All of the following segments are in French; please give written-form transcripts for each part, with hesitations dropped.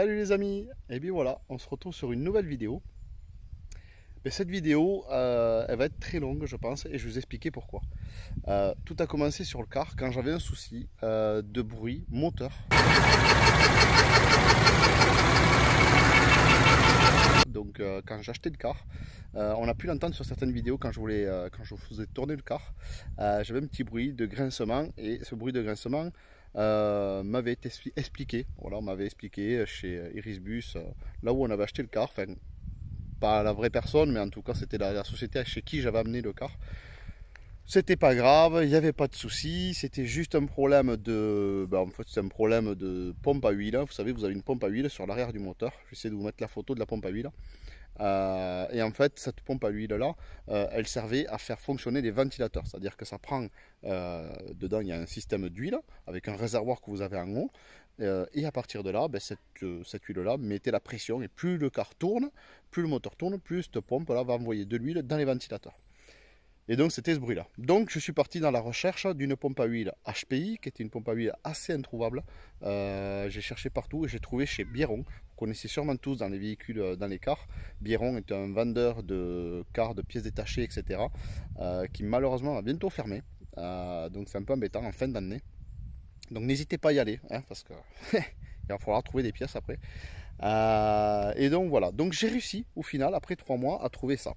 Salut les amis, et bien voilà, on se retrouve sur une nouvelle vidéo. Mais cette vidéo, elle va être très longue je pense, et je vais vous expliquer pourquoi. Tout a commencé sur le car quand j'avais un souci de bruit moteur. Donc quand j'achetais le car, on a pu l'entendre sur certaines vidéos quand je faisais tourner le car, j'avais un petit bruit de grincement, et ce bruit de grincement m'avait été expliqué. Voilà, on m'avait expliqué chez Irisbus, là où on avait acheté le car, enfin pas la vraie personne, mais en tout cas c'était la société chez qui j'avais amené le car. C'était pas grave, il n'y avait pas de souci, c'était juste un problème de, en fait c'est un problème de pompe à huile. Vous savez, vous avez une pompe à huile sur l'arrière du moteur. J'essaie de vous mettre la photo de la pompe à huile. Et en fait, cette pompe à huile là, elle servait à faire fonctionner les ventilateurs. C'est-à-dire que ça prend, dedans il y a un système d'huile avec un réservoir que vous avez en haut. Et à partir de là, cette huile là mettait la pression, et plus le car tourne, plus le moteur tourne, plus cette pompe là va envoyer de l'huile dans les ventilateurs. Et donc c'était ce bruit là. Donc je suis parti dans la recherche d'une pompe à huile HPI, qui était une pompe à huile assez introuvable. J'ai cherché partout et j'ai trouvé chez Biéron. Vous connaissez sûrement tous dans les véhicules, dans les cars. Biéron est un vendeur de cars, de pièces détachées, etc. Qui malheureusement va bientôt fermer. Donc c'est un peu embêtant en fin d'année. Donc n'hésitez pas à y aller, hein, parce que il va falloir trouver des pièces après. Et donc voilà, donc j'ai réussi au final, après 3 mois, à trouver ça.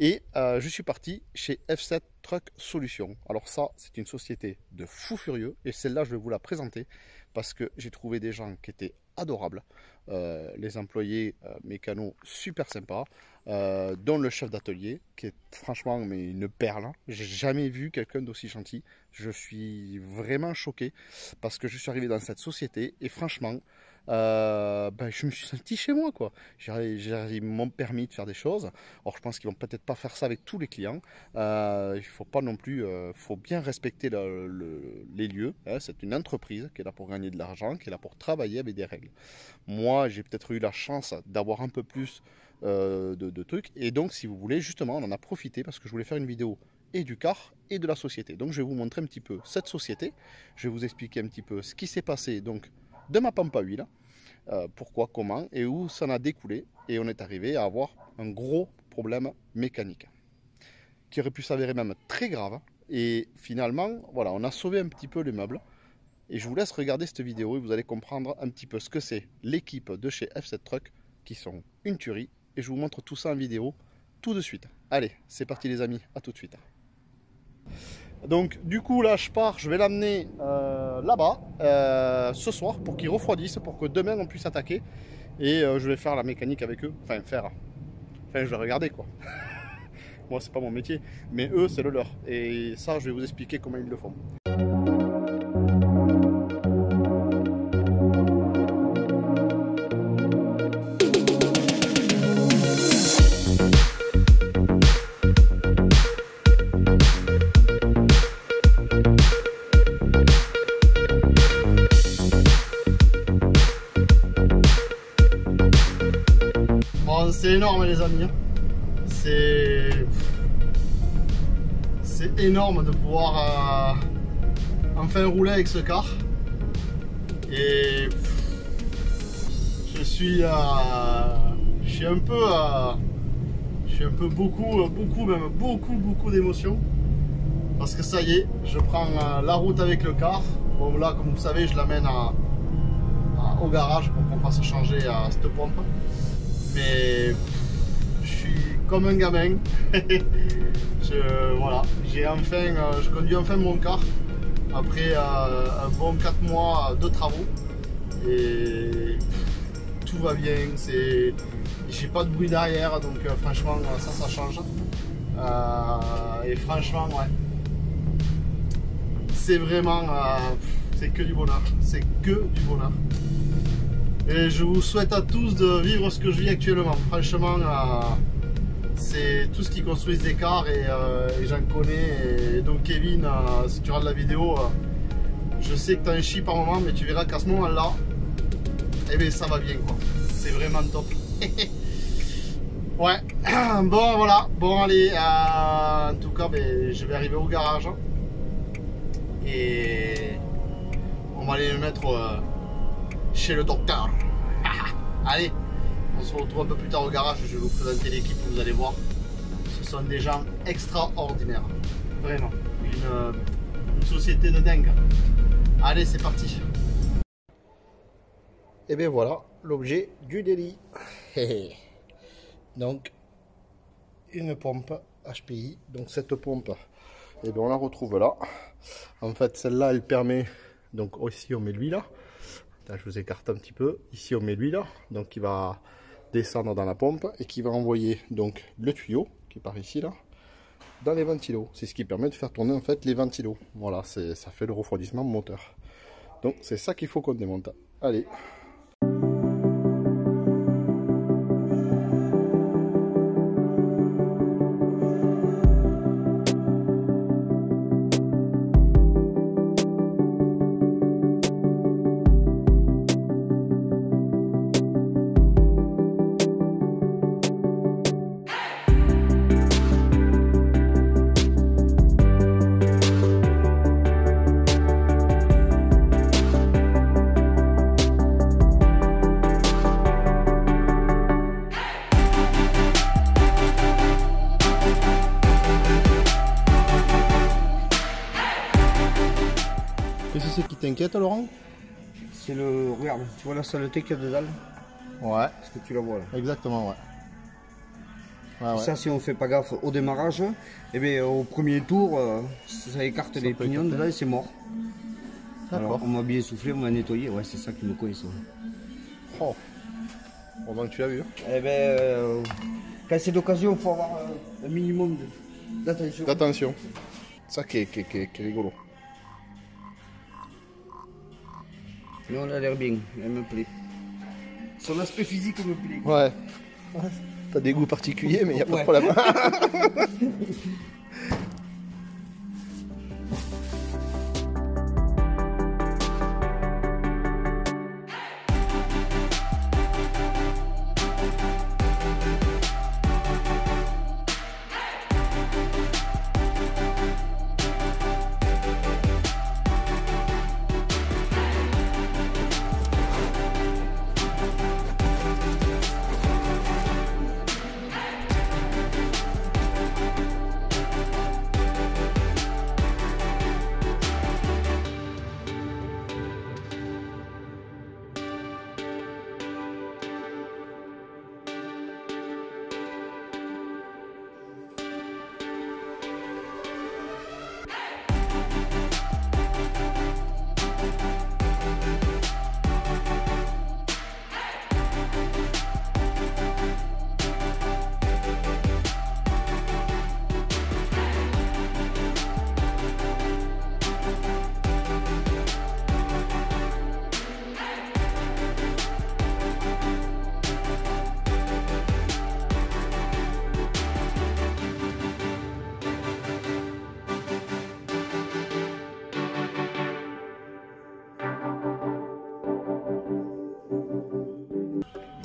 Et je suis parti chez F7 Truck Solutions. Alors ça, c'est une société de fous furieux, et celle-là, je vais vous la présenter parce que j'ai trouvé des gens qui étaient adorables, les employés mécanos super sympas, dont le chef d'atelier qui est franchement mais une perle. J'ai jamais vu quelqu'un d'aussi gentil. Je suis vraiment choqué parce que je suis arrivé dans cette société et franchement je me suis senti chez moi, quoi. Ils m'ont permis de faire des choses. Alors je pense qu'ils vont peut-être pas faire ça avec tous les clients. Il faut pas non plus, faut bien respecter les lieux, hein. C'est une entreprise qui est là pour gagner de l'argent, qui est là pour travailler avec des règles. Moi j'ai peut-être eu la chance d'avoir un peu plus de trucs, et donc si vous voulez, justement on en a profité parce que je voulais faire une vidéo et du car et de la société. Donc je vais vous montrer un petit peu cette société, je vais vous expliquer un petit peu ce qui s'est passé donc de ma pompe à huile, pourquoi, comment et où ça en a découlé, et on est arrivé à avoir un gros problème mécanique qui aurait pu s'avérer même très grave, et finalement voilà, on a sauvé un petit peu les meubles. Et je vous laisse regarder cette vidéo et vous allez comprendre un petit peu ce que c'est l'équipe de chez F7 Truck, qui sont une tuerie, et je vous montre tout ça en vidéo tout de suite. Allez, c'est parti les amis, à tout de suite. Donc du coup là je pars, je vais l'amener là-bas ce soir pour qu'ils refroidissent, pour que demain on puisse attaquer, et je vais faire la mécanique avec eux, enfin je vais regarder quoi. Moi c'est pas mon métier, mais eux c'est le leur, et ça je vais vous expliquer comment ils le font. C'est énorme les amis, c'est énorme de pouvoir enfin rouler avec ce car, et je suis un peu beaucoup d'émotions, parce que ça y est, je prends la route avec le car. Bon là, comme vous savez, je l'amène au garage pour qu'on fasse changer cette pompe. Mais je suis comme un gamin. Voilà, je conduis enfin mon car après un bon 4 mois de travaux, et tout va bien. J'ai pas de bruit derrière, donc franchement ça change. Et franchement ouais, c'est vraiment c'est que du bonheur, c'est que du bonheur. Et je vous souhaite à tous de vivre ce que je vis actuellement. Franchement, c'est tout ce qui construisent des cars, et j'en connais. Et donc Kevin, si tu regardes la vidéo, je sais que tu as un chier par moment, mais tu verras qu'à ce moment-là, eh bien, ça va bien quoi. C'est vraiment top. Ouais, bon voilà, bon allez, en tout cas je vais arriver au garage, et on va aller le mettre chez le docteur. Allez, on se retrouve un peu plus tard au garage, je vais vous présenter l'équipe, vous allez voir. Ce sont des gens extraordinaires. Vraiment. Une société de dingue. Allez, c'est parti. Et bien voilà, l'objet du délit. Donc, une pompe HPI. Donc cette pompe, et bien on la retrouve là. En fait, celle-là, elle permet... Donc ici, on met lui là. Là, je vous écarte un petit peu. Ici, on met lui là. Donc, il va descendre dans la pompe et qui va envoyer donc le tuyau qui part ici là dans les ventilos. C'est ce qui permet de faire tourner en fait les ventilos. Voilà, ça fait le refroidissement moteur. Donc, c'est ça qu'il faut qu'on démonte. Allez. Qu'est-ce que c'est qui t'inquiète, Laurent? C'est le... Regarde, tu vois la saleté qu'il y a dedans? Ouais. Est-ce que tu la vois là? Exactement, ouais. Ouais. Ça, si on fait pas gaffe au démarrage, eh bien, au premier tour, ça écarte les pignons dedans et c'est mort. Alors, on m'a bien soufflé, on m'a nettoyé. Ouais, c'est ça qui me coince. Oh. Bon, donc tu l'as vu. Eh bien, quand c'est d'occasion, il faut avoir un minimum d'attention. D'attention. Ça qui est rigolo. Mais on a l'air bien, elle me plaît. Son aspect physique me plaît. Ouais. T'as des goûts particuliers, mais il n'y a pas de problème.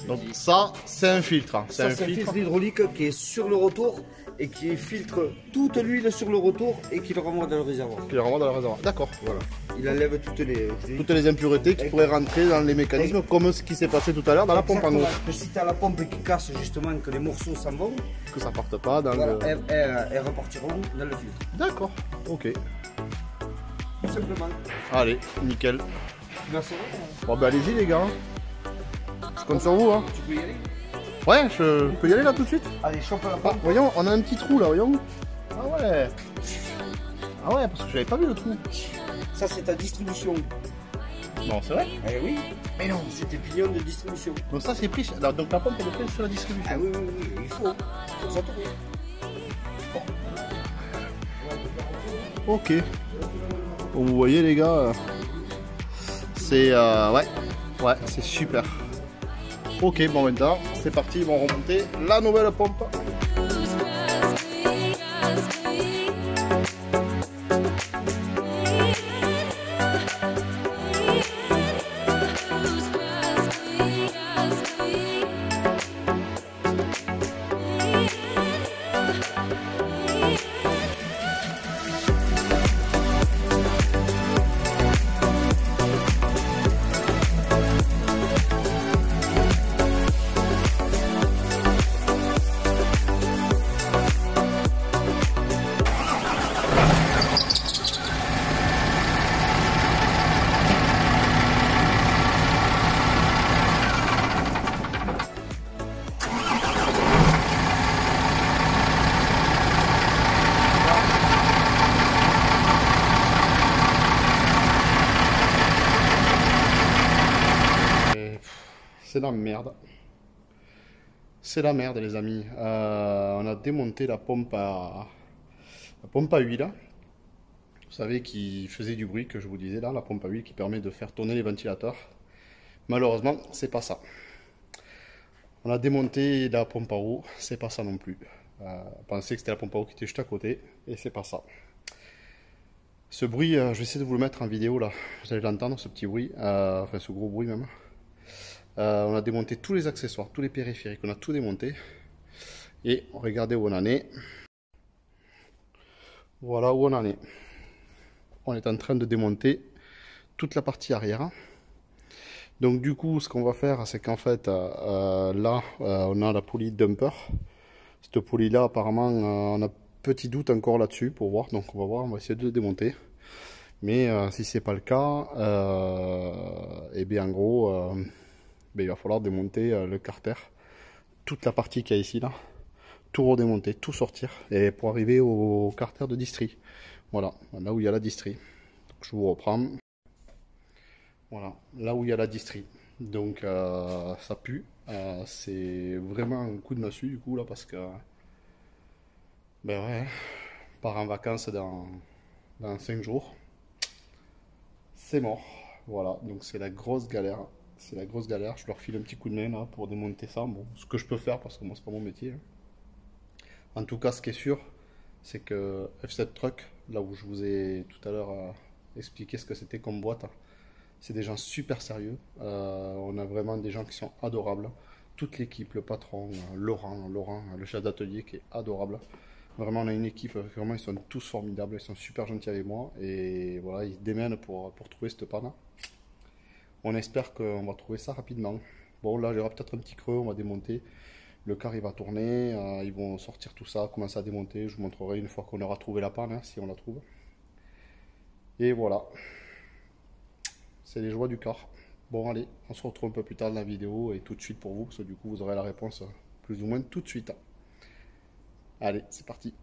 Donc ça, c'est un filtre. C'est un filtre hydraulique qui est sur le retour et qui filtre toute l'huile sur le retour et qui le renvoie dans le réservoir. Qui le renvoie dans le réservoir. D'accord. Voilà. Il enlève toutes les impuretés qui pourraient rentrer dans les mécanismes, comme ce qui s'est passé tout à l'heure dans la pompe en eau. Que si tu as la pompe qui casse justement, que les morceaux s'en vont, que ça parte pas dans voilà, le... elles repartiront dans le filtre. D'accord. Ok. Tout simplement. Allez, nickel. Merci. Bon ben allez-y les gars. Je compte sur vous. Hein. Tu peux y aller? Ouais, je peux y aller là tout de suite. Allez, chope la pompe. Voyons, on a un petit trou là, voyons. Ah ouais. Ah ouais, parce que j'avais pas vu le trou. Ça c'est ta distribution. Non, c'est vrai? Eh oui. Mais non, c'est tes pignons de distribution. Donc ça c'est pris, donc la pompe elle est prise sur la distribution. Ah oui, oui, oui, il faut. Ça tourne. Bon. Ok. Bon, vous voyez les gars, c'est ouais, c'est super. Ok, bon maintenant c'est parti, ils vont remonter la nouvelle pompe. c'est la merde. C'est la merde les amis. On a démonté la pompe à huile. Vous savez qui faisait du bruit que je vous disais là, la pompe à huile qui permet de faire tourner les ventilateurs. Malheureusement, c'est pas ça. On a démonté la pompe à eau, c'est pas ça non plus. On pensait que c'était la pompe à eau qui était juste à côté, et c'est pas ça. Ce bruit, je vais essayer de vous le mettre en vidéo là. Vous allez l'entendre, ce petit bruit, enfin ce gros bruit même. On a démonté tous les accessoires, tous les périphériques, on a tout démonté. Et regardez où on en est. Voilà où on en est. On est en train de démonter toute la partie arrière. Donc du coup, ce qu'on va faire, c'est qu'en fait, là, on a la poulie dumper. Cette poulie là, apparemment, on a petit doute encore là-dessus pour voir. Donc on va voir, on va essayer de le démonter. Mais si c'est pas le cas, et bien en gros, il va falloir démonter le carter, toute la partie qu'il y a ici là, tout redémonter, tout sortir, et pour arriver au carter de distri. Voilà, là où il y a la distri. Donc, je vous reprends. Voilà, là où il y a la distri. Donc ça pue. C'est vraiment un coup de massue du coup là parce que ben ouais, je pars en vacances dans 5 jours. C'est mort. Voilà, donc c'est la grosse galère. C'est la grosse galère. Je leur file un petit coup de main là pour démonter ça. Bon, ce que je peux faire parce que moi c'est pas mon métier. En tout cas, ce qui est sûr, c'est que F7 Truck, là où je vous ai tout à l'heure expliqué ce que c'était comme boîte, c'est des gens super sérieux. On a vraiment des gens qui sont adorables. Toute l'équipe, le patron, Laurent, le chef d'atelier qui est adorable. Vraiment, on a une équipe, vraiment, ils sont tous formidables, ils sont super gentils avec moi. Et voilà, ils se démènent pour trouver cette panne. On espère qu'on va trouver ça rapidement. Bon, là, j'aurai peut-être un petit creux, on va démonter. Le car, il va tourner, ils vont sortir tout ça, commencer à démonter. Je vous montrerai une fois qu'on aura trouvé la panne, hein, si on la trouve. Et voilà. C'est les joies du car. Bon, allez, on se retrouve un peu plus tard dans la vidéo et tout de suite pour vous, parce que du coup, vous aurez la réponse plus ou moins tout de suite. Allez, c'est parti.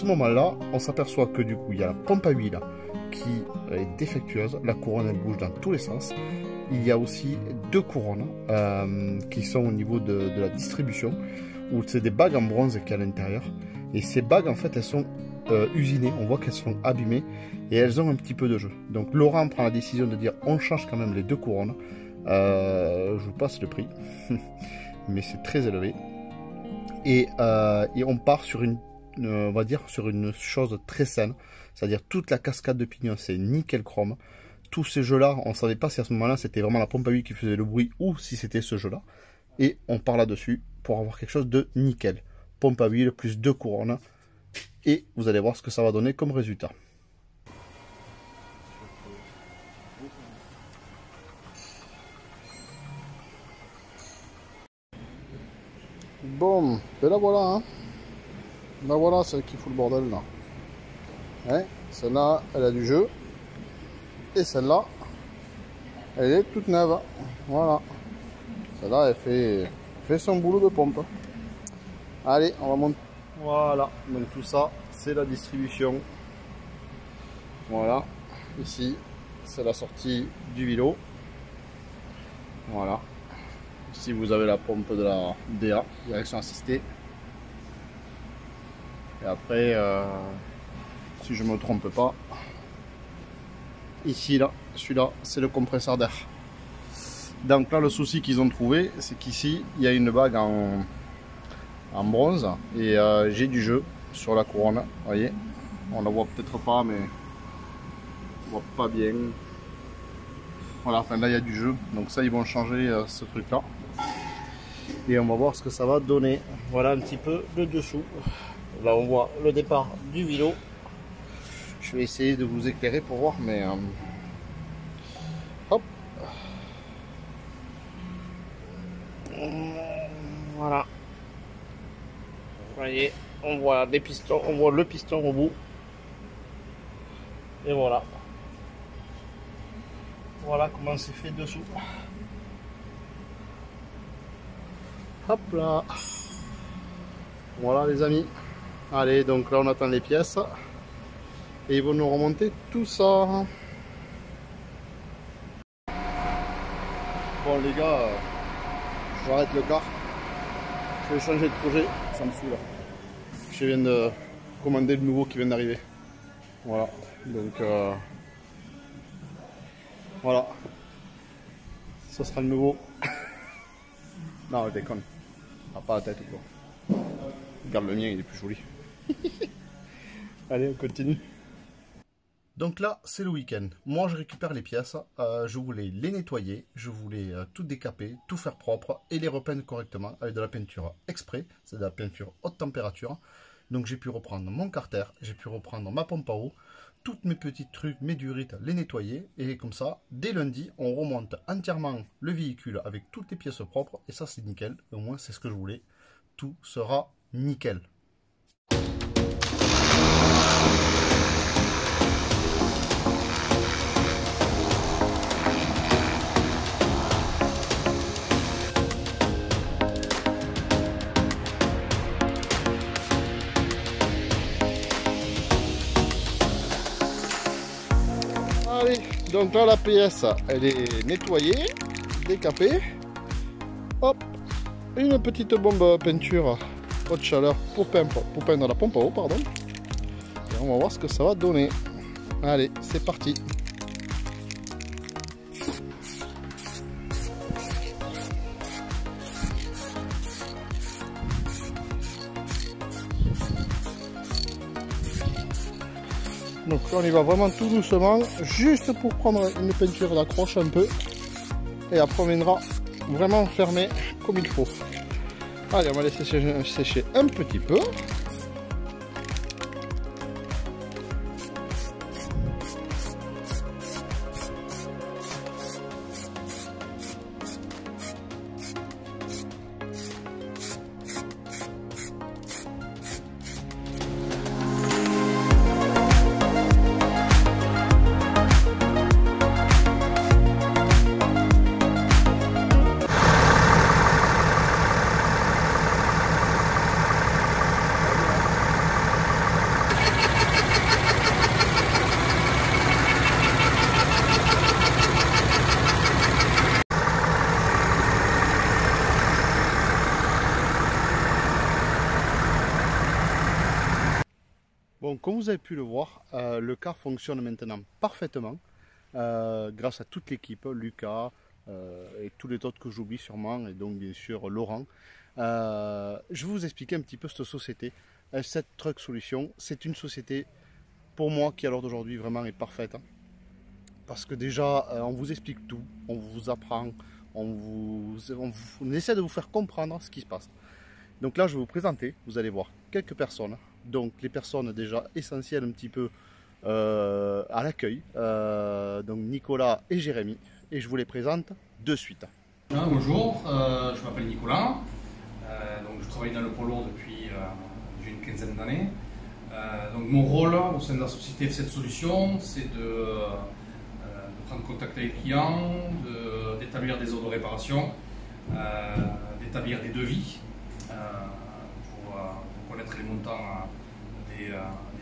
Moment-là, on s'aperçoit que du coup, il y a la pompe à huile qui est défectueuse. La couronne, elle bouge dans tous les sens. Il y a aussi deux couronnes qui sont au niveau de la distribution, où c'est des bagues en bronze qui est à l'intérieur. Et ces bagues, en fait, elles sont usinées. On voit qu'elles sont abîmées et elles ont un petit peu de jeu. Donc, Laurent prend la décision de dire on change quand même les deux couronnes. Je vous passe le prix, mais c'est très élevé. Et on part sur on va dire sur une chose très saine, c'est-à-dire toute la cascade de pignon c'est nickel chrome, tous ces jeux-là, on ne savait pas si à ce moment-là c'était vraiment la pompe à huile qui faisait le bruit ou si c'était ce jeu-là. Et on part là-dessus pour avoir quelque chose de nickel. Pompe à huile plus 2 couronnes. Et vous allez voir ce que ça va donner comme résultat. Bon, et la voilà. Hein. La voilà, celle qui fout le bordel là. Hein, celle-là, elle a du jeu. Et celle-là, elle est toute neuve. Voilà. Celle-là, elle fait son boulot de pompe. Allez, on va monter. Voilà. Donc tout ça, c'est la distribution. Voilà. Ici, c'est la sortie du vélo. Voilà. Ici, vous avez la pompe de la DA, direction assistée. Et après, si je ne me trompe pas, ici, là, celui-là, c'est le compresseur d'air. Donc là, le souci qu'ils ont trouvé, c'est qu'ici, il y a une bague en bronze et j'ai du jeu sur la couronne. Vous voyez, on la voit peut-être pas, mais on voit pas bien. Voilà, enfin là, il y a du jeu. Donc ça, ils vont changer ce truc-là. Et on va voir ce que ça va donner. Voilà un petit peu le dessous. Là, on voit le départ du vélo. Je vais essayer de vous éclairer pour voir, mais hop. Voilà. Vous voyez, on voit des pistons, on voit le piston au bout. Et voilà. Voilà comment c'est fait dessous. Hop là. Voilà les amis. Allez, donc là on attend les pièces. Et ils vont nous remonter tout ça. Bon les gars, j'arrête le car. Je vais changer de projet, ça me saoule. Je viens de commander le nouveau qui vient d'arriver. Voilà, donc voilà. Ça sera le nouveau. Non, je déconne. Ah, pas la tête ou quoi. Regarde le mien, il est plus joli. Allez, on continue. Donc là, c'est le week-end. Moi, je récupère les pièces. Je voulais les nettoyer. Je voulais tout décaper, tout faire propre et les repeindre correctement avec de la peinture exprès. C'est de la peinture haute température. Donc, j'ai pu reprendre mon carter. J'ai pu reprendre ma pompe à eau. Toutes mes petits trucs, mes durites, les nettoyer. Et comme ça, dès lundi, on remonte entièrement le véhicule avec toutes les pièces propres. Et ça, c'est nickel. Au moins, c'est ce que je voulais. Tout sera nickel. Allez, donc là la pièce elle est nettoyée, décapée. Hop, une petite bombe peinture haute chaleur pour peindre la pompe à eau, pardon. Et on va voir ce que ça va donner. Allez, c'est parti. Donc là on y va vraiment tout doucement, juste pour prendre une peinture d'accroche un peu. Et après on viendra vraiment fermer comme il faut. Allez, on va laisser sécher un petit peu. Bon, comme vous avez pu le voir, le car fonctionne maintenant parfaitement grâce à toute l'équipe, Lucas et tous les autres que j'oublie sûrement, et donc bien sûr Laurent. Je vais vous expliquer un petit peu cette société. Cette Truck Solution, c'est une société pour moi qui à l'heure d'aujourd'hui vraiment est parfaite. parce que déjà, on vous explique tout, on vous apprend, on essaie de vous faire comprendre ce qui se passe. Donc là, je vais vous présenter, vous allez voir, quelques personnes. Donc les personnes déjà essentielles un petit peu à l'accueil, donc Nicolas et Jérémy, et je vous les présente de suite. Bonjour, je m'appelle Nicolas, donc je travaille dans le poids lourd depuis une quinzaine d'années. Donc mon rôle au sein de la société F7 Solutions, c'est de prendre contact avec les clients, d'établir des ordres de réparation, d'établir des devis pour connaître les montants des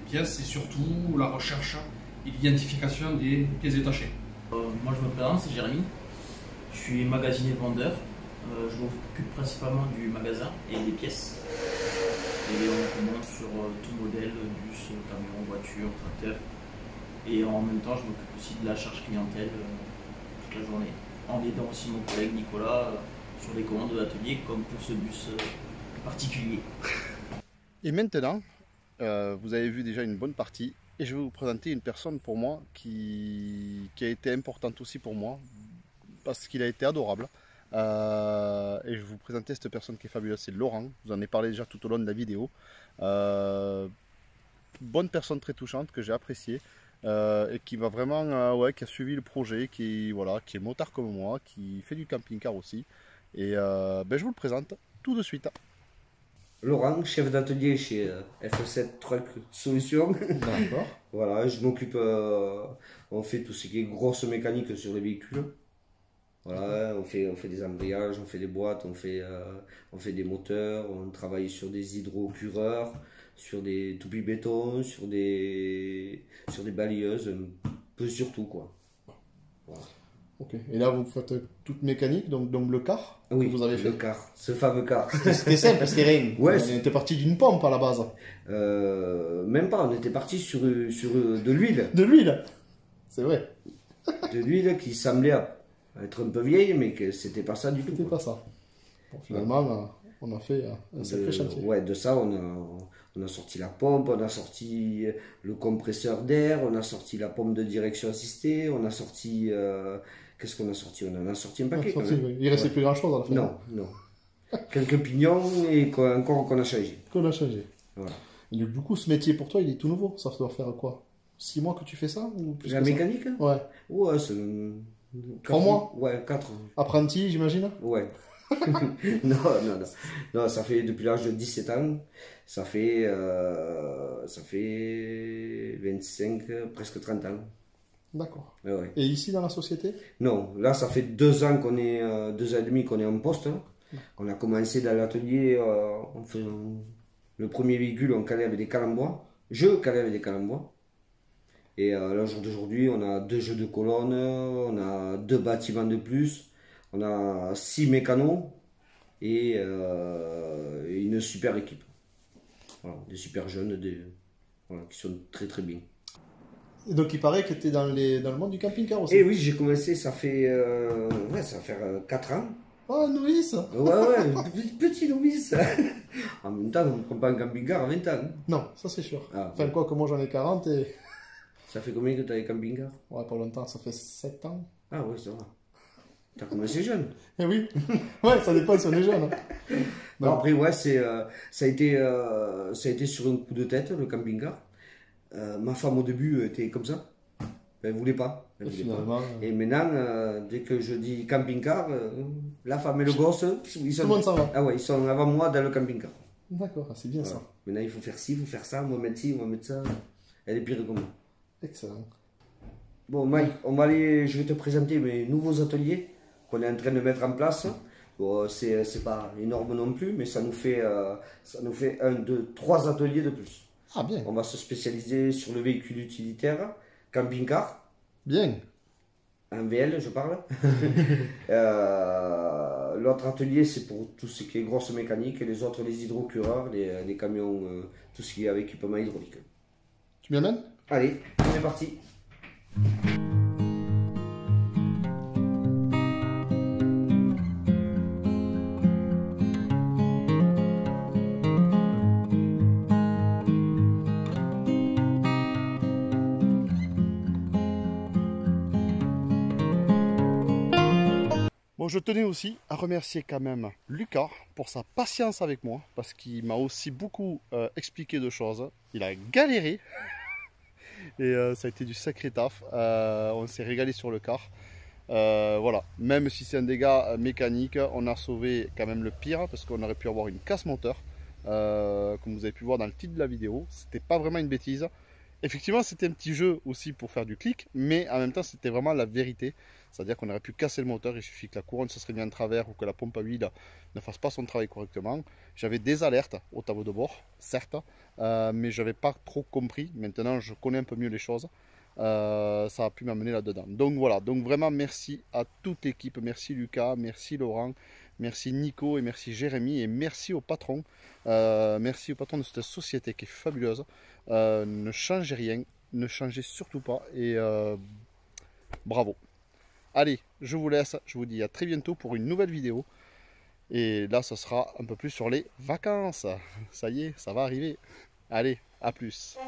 pièces et surtout la recherche et l'identification des pièces détachées. Moi je me présente, c'est Jérémy, je suis magasinier vendeur, je m'occupe principalement du magasin et des pièces. Et on monte sur tout modèle, bus, camion, voiture, tracteur. Et en même temps, je m'occupe aussi de la charge clientèle toute la journée. En aidant aussi mon collègue Nicolas sur les commandes de l'atelier, comme pour ce bus particulier. Et maintenant, vous avez vu déjà une bonne partie. Et je vais vous présenter une personne pour moi qui a été importante aussi pour moi, parce qu'il a été adorable. Et je vais vous présenter cette personne qui est fabuleuse, c'est Laurent. Vous en ai parlé déjà tout au long de la vidéo. Bonne personne très touchante que j'ai appréciée et qui va vraiment, qui a suivi le projet, qui est motard comme moi, qui fait du camping-car aussi. Et je vous le présente tout de suite. Laurent, chef d'atelier chez F7 Truck Solutions. D'accord. Voilà, je m'occupe, on fait tout ce qui est grosse mécanique sur les véhicules. Voilà, on fait des embrayages, on fait des boîtes, on fait des moteurs, on travaille sur des hydrocureurs, sur des toupies béton, sur des balayeuses, un peu sur tout quoi. Voilà. Ok. Et là vous faites toute mécanique, donc le car oui, que vous avez fait. Le car, ce fameux car. C'était simple, c'était rien. Ouais, on était parti d'une pompe à la base. Même pas, on était parti sur de l'huile. De l'huile, c'est vrai. De l'huile qui semblait être un peu vieille, mais que c'était pas ça du tout. C'était pas ça. Bon, finalement, on a fait un sacré chantier. Ouais, de ça, on a sorti la pompe, on a sorti le compresseur d'air, on a sorti la pompe de direction assistée, on a sorti... qu'est-ce qu'on a sorti? On en a sorti un paquet. Il restait plus grand chose à la fin. Non, non. Quelques pignons et encore qu'on a changé. Qu'on a changé. Voilà. Et du coup, ce métier pour toi, il est tout nouveau. Ça doit faire quoi? 6 mois que tu fais ça ou plus? La mécanique? Ouais. Ouais, c'est... 3 mois? Ouais, 4. Apprenti, j'imagine? Ouais. Non, ça fait depuis l'âge de 17 ans, ça fait 25, presque 30 ans. D'accord. Ouais. Et ici dans la société? Non, là ça fait 2 ans qu'on est, 2 ans et demi qu'on est en poste. On a commencé dans l'atelier, le premier véhicule, on calait avec des cales en bois. Je calais avec des cales en bois. Et là, au jour d'aujourd'hui, on a 2 jeux de colonnes, on a 2 bâtiments de plus, on a 6 mécanos et une super équipe. Voilà, des super jeunes qui sont très très bien. Et donc il paraît que tu es dans le monde du camping-car aussi. Et oui, j'ai commencé, ça fait 4 ans. Oh, novice! Ouais, petit novice. En même temps, on ne prend pas un camping-car à 20 ans. Non, ça c'est sûr. Ah, enfin, quoi que moi j'en ai 40 et... Ça fait combien que tu as les camping-cars? Ouais, pas longtemps, ça fait 7 ans. Ah ouais, ça va. Tu as commencé jeune. Eh oui. Ouais, ça dépend si on est jeune. Hein. Non, après, ouais, ça a été sur un coup de tête, le camping-car. Ma femme, au début, était comme ça. Elle ne voulait pas. Et finalement... Et maintenant, dès que je dis camping-car, la femme et le gosse, tout le monde s'en va. Ah ouais, ils sont avant moi dans le camping-car. D'accord, c'est bien ça. Maintenant, il faut faire ci, il faut faire ça, on va mettre ci, on va mettre ça. Elle est pire que moi. Excellent. Bon, Mike, je vais te présenter mes nouveaux ateliers qu'on est en train de mettre en place. Bon, c'est pas énorme non plus, mais ça nous fait 1, 2, 3 ateliers de plus. Ah, bien. On va se spécialiser sur le véhicule utilitaire, camping-car. Bien. Un VL, je parle. L'autre atelier, c'est pour tout ce qui est grosse mécanique, et les autres, les hydrocureurs, les camions, tout ce qui est avec équipement hydraulique. Tu m'y amènes? Allez, c'est parti. Bon, je tenais aussi à remercier quand même Lucas pour sa patience avec moi, parce qu'il m'a aussi beaucoup expliqué de choses. Il a galéré et ça a été du sacré taf. On s'est régalé sur le car. Voilà, même si c'est un dégât mécanique, on a sauvé quand même le pire, parce qu'on aurait pu avoir une casse moteur. Comme vous avez pu voir dans le titre de la vidéo, c'était pas vraiment une bêtise. Effectivement, c'était un petit jeu aussi pour faire du clic, mais en même temps, c'était vraiment la vérité. C'est-à-dire qu'on aurait pu casser le moteur, il suffit que la couronne se serait mise en travers ou que la pompe à huile ne fasse pas son travail correctement. J'avais des alertes au tableau de bord, certes, mais je n'avais pas trop compris. Maintenant, je connais un peu mieux les choses. Ça a pu m'amener là-dedans. Donc voilà, donc vraiment merci à toute l'équipe. Merci Lucas, merci Laurent, merci Nico et merci Jérémy et merci au patron. Merci au patron de cette société qui est fabuleuse. Ne changez rien, ne changez surtout pas et bravo. Allez, je vous laisse, je vous dis à très bientôt pour une nouvelle vidéo. Et là, ce sera un peu plus sur les vacances. Ça y est, ça va arriver. Allez, à plus.